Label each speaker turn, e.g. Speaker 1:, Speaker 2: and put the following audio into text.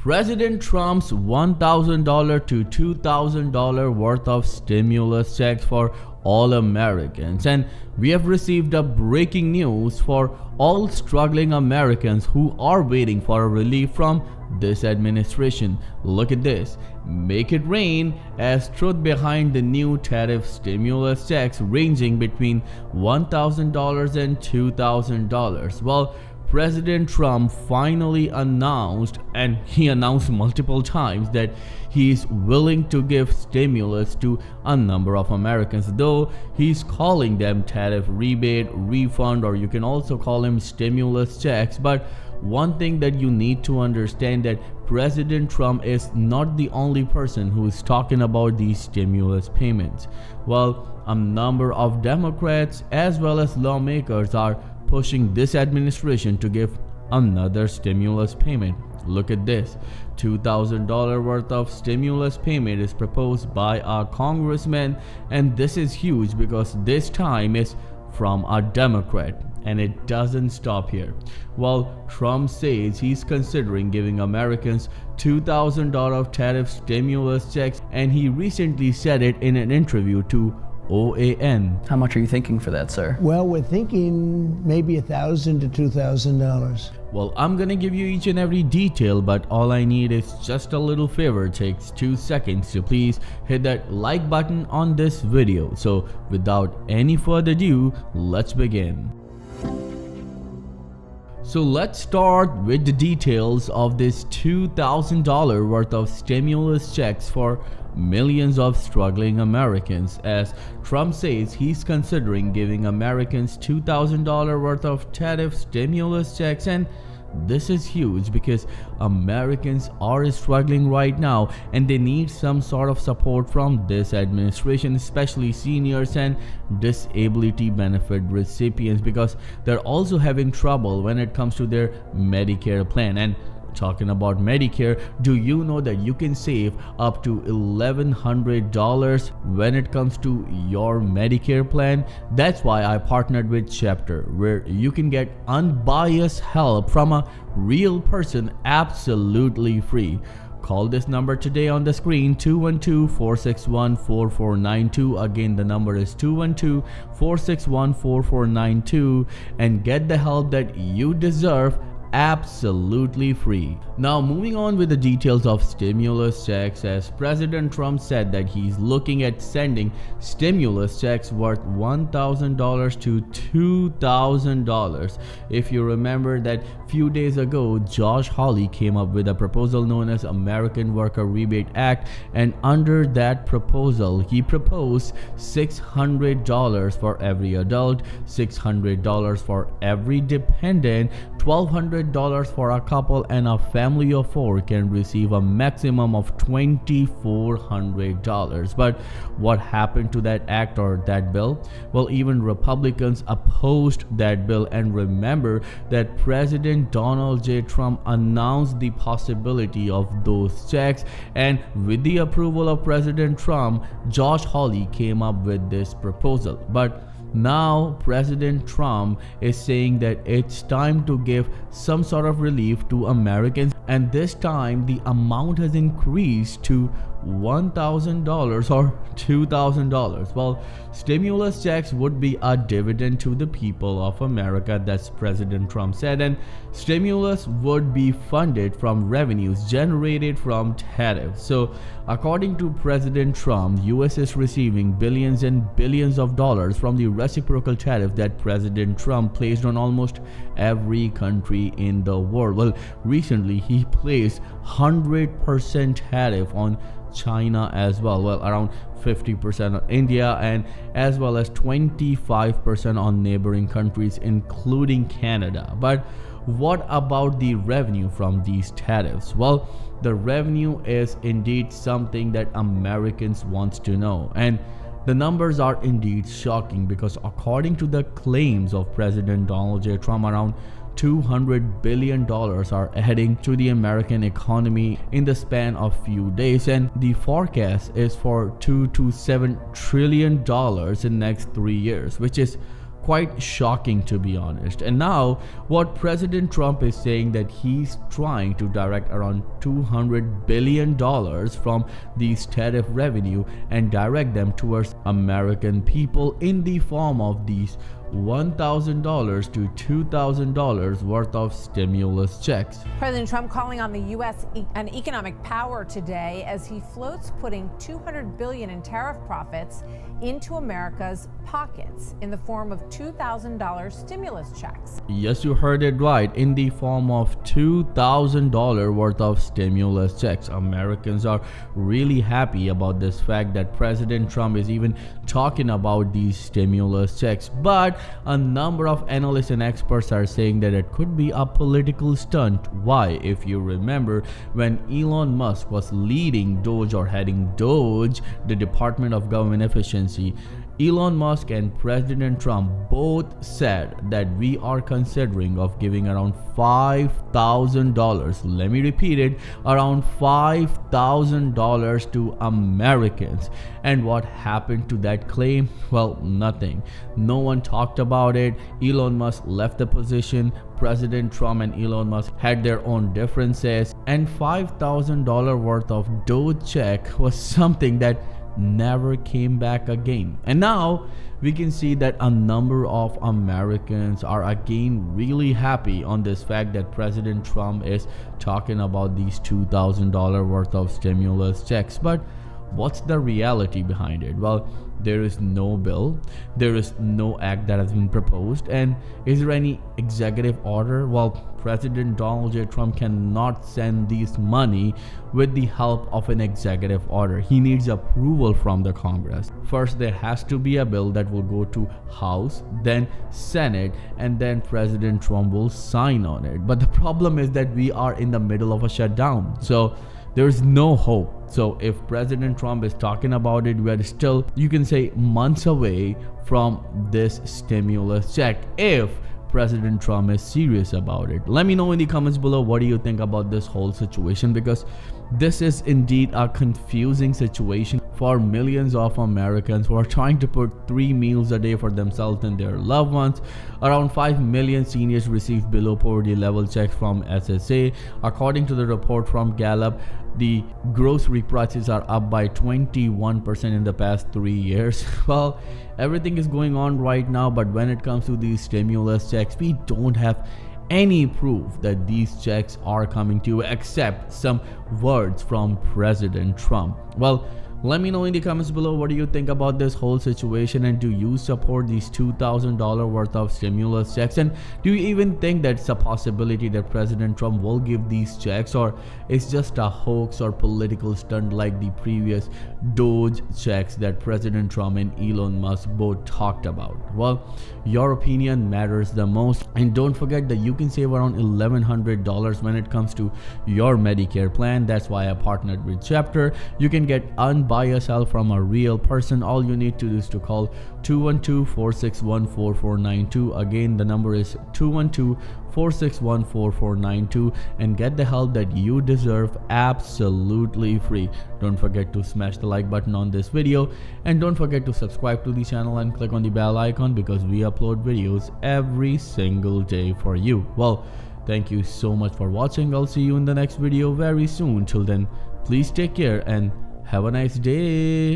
Speaker 1: President Trump's $1,000 to $2,000 worth of stimulus checks for all Americans. And we have received a breaking news for all struggling Americans who are waiting for a relief from this administration. Look at this. Make it rain, as truth behind the new tariff stimulus checks ranging between $1,000 and $2,000. Well, President Trump finally announced, and he announced multiple times, that he is willing to give stimulus to a number of Americans, though he's calling them tariff rebate, refund, or you can also call them stimulus checks. But one thing that you need to understand, that President Trump is not the only person who is talking about these stimulus payments. Well, a number of Democrats as well as lawmakers are pushing this administration to give another stimulus payment. Look at this. $2,000 worth of stimulus payment is proposed by a congressman, and this is huge because this time is from a Democrat. And it doesn't stop here. Well, Trump says he's considering giving Americans $2,000 of tariff stimulus checks, and he recently said it in an interview to OAN.
Speaker 2: How much are you thinking for that, sir?
Speaker 3: Well, we're thinking maybe $1,000 to $2,000.
Speaker 1: Well, I'm gonna give you each and every detail, but all I need is just a little favor. It takes 2 seconds to please hit that like button on this video. So without any further ado, let's begin. So let's start with the details of this $2,000 worth of stimulus checks for millions of struggling Americans, as Trump says he's considering giving Americans $2,000 worth of tariff stimulus checks. And this is huge because Americans are struggling right now and they need some sort of support from this administration, especially seniors and disability benefit recipients, because they're also having trouble when it comes to their Medicare plan. And talking about Medicare, do you know that you can save up to $1,100 when it comes to your Medicare plan? That's why I partnered with Chapter, where you can get unbiased help from a real person absolutely free. Call this number today on the screen, 212-461-4492. Again, the number is 212-461-4492, and get the help that you deserve absolutely free. Now, moving on with the details of stimulus checks, as President Trump said that he's looking at sending stimulus checks worth $1,000 to $2,000. If you remember that few days ago, Josh Hawley came up with a proposal known as American Worker Rebate Act, and under that proposal, he proposed $600 for every adult, $600 for every dependent, $1,200 for a couple, and a family of 4 can receive a maximum of $2,400. But what happened to that act or that bill? Well, even Republicans opposed that bill. And remember that President Donald J. Trump announced the possibility of those checks, and with the approval of President Trump, Josh Hawley came up with this proposal. But now President Trump is saying that it's time to give some sort of relief to Americans, and this time the amount has increased to $1,000 or $2,000. Well, stimulus checks would be a dividend to the people of America, that's President Trump said, and stimulus would be funded from revenues generated from tariffs. So according to President Trump, US is receiving billions and billions of dollars from the reciprocal tariff that President Trump placed on almost every country in the world. Well, recently he placed 100% tariff on China as well, around 50% on India, and as well as 25% on neighboring countries including Canada. But what about the revenue from these tariffs? Well, the revenue is indeed something that Americans want to know, and the numbers are indeed shocking, because according to the claims of President Donald J. Trump, around $200 billion are heading to the American economy in the span of few days, and the forecast is for $2 to $7 trillion in next 3 years, which is quite shocking, to be honest. And now what President Trump is saying, that he's trying to direct around $200 billion from these tariff revenue and direct them towards American people in the form of these $1,000 to $2,000 worth of stimulus checks.
Speaker 2: President Trump calling on the U.S. an economic power today as he floats putting $200 billion in tariff profits into America's pockets in the form of $2,000 stimulus checks.
Speaker 1: Yes, you heard it right, in the form of $2,000 worth of stimulus checks. Americans are really happy about this fact that President Trump is even talking about these stimulus checks. But a number of analysts and experts are saying that it could be a political stunt. Why? If you remember, when Elon Musk was leading Doge, or heading Doge, the Department of Government Efficiency, Elon Musk and President Trump both said that we are considering of giving around $5,000, let me repeat it, around $5,000 to Americans. And what happened to that claim? Well, nothing. No one talked about it. Elon Musk left the position. President Trump and Elon Musk had their own differences, and $5,000 worth of Doge check was something that never came back again. And now we can see that a number of Americans are again really happy on this fact that President Trump is talking about these $2,000 worth of stimulus checks. But what's the reality behind it? Well, there is no bill, there is no act that has been proposed. And is there any executive order? Well, President Donald J. Trump cannot send this money with the help of an executive order. He needs approval from the Congress. First, there has to be a bill that will go to House, then Senate, and then President Trump will sign on it. But the problem is that we are in the middle of a shutdown, so there's no hope. So if President Trump is talking about it, we are still, you can say, months away from this stimulus check, if President Trump is serious about it. Let me know in the comments below, what do you think about this whole situation, because this is indeed a confusing situation for millions of Americans who are trying to put 3 meals a day for themselves and their loved ones. Around 5 million seniors received below poverty level checks from SSA. According to the report from Gallup, the grocery prices are up by 21% in the past 3 years. Well, everything is going on right now, but when it comes to these stimulus checks, we don't have any proof that these checks are coming to you, except some words from President Trump. Well, let me know in the comments below, what do you think about this whole situation, and do you support these $2,000 worth of stimulus checks? And do you even think that it's a possibility that President Trump will give these checks, or it's just a hoax or political stunt like the previous Doge checks that President Trump and Elon Musk both talked about? Well, your opinion matters the most, and don't forget that you can save around $1,100 when it comes to your Medicare plan. That's why I partnered with Chapter. You can get unbiased help from a real person. All you need to do is to call 212-461-4492. Again, the number is 212-461-4492, and get the help that you deserve absolutely free. Don't forget to smash the like button on this video, and don't forget to subscribe to the channel and click on the bell icon, because we upload videos every single day for you. Well, thank you so much for watching. I'll see you in the next video very soon. Till then, please take care and have a nice day.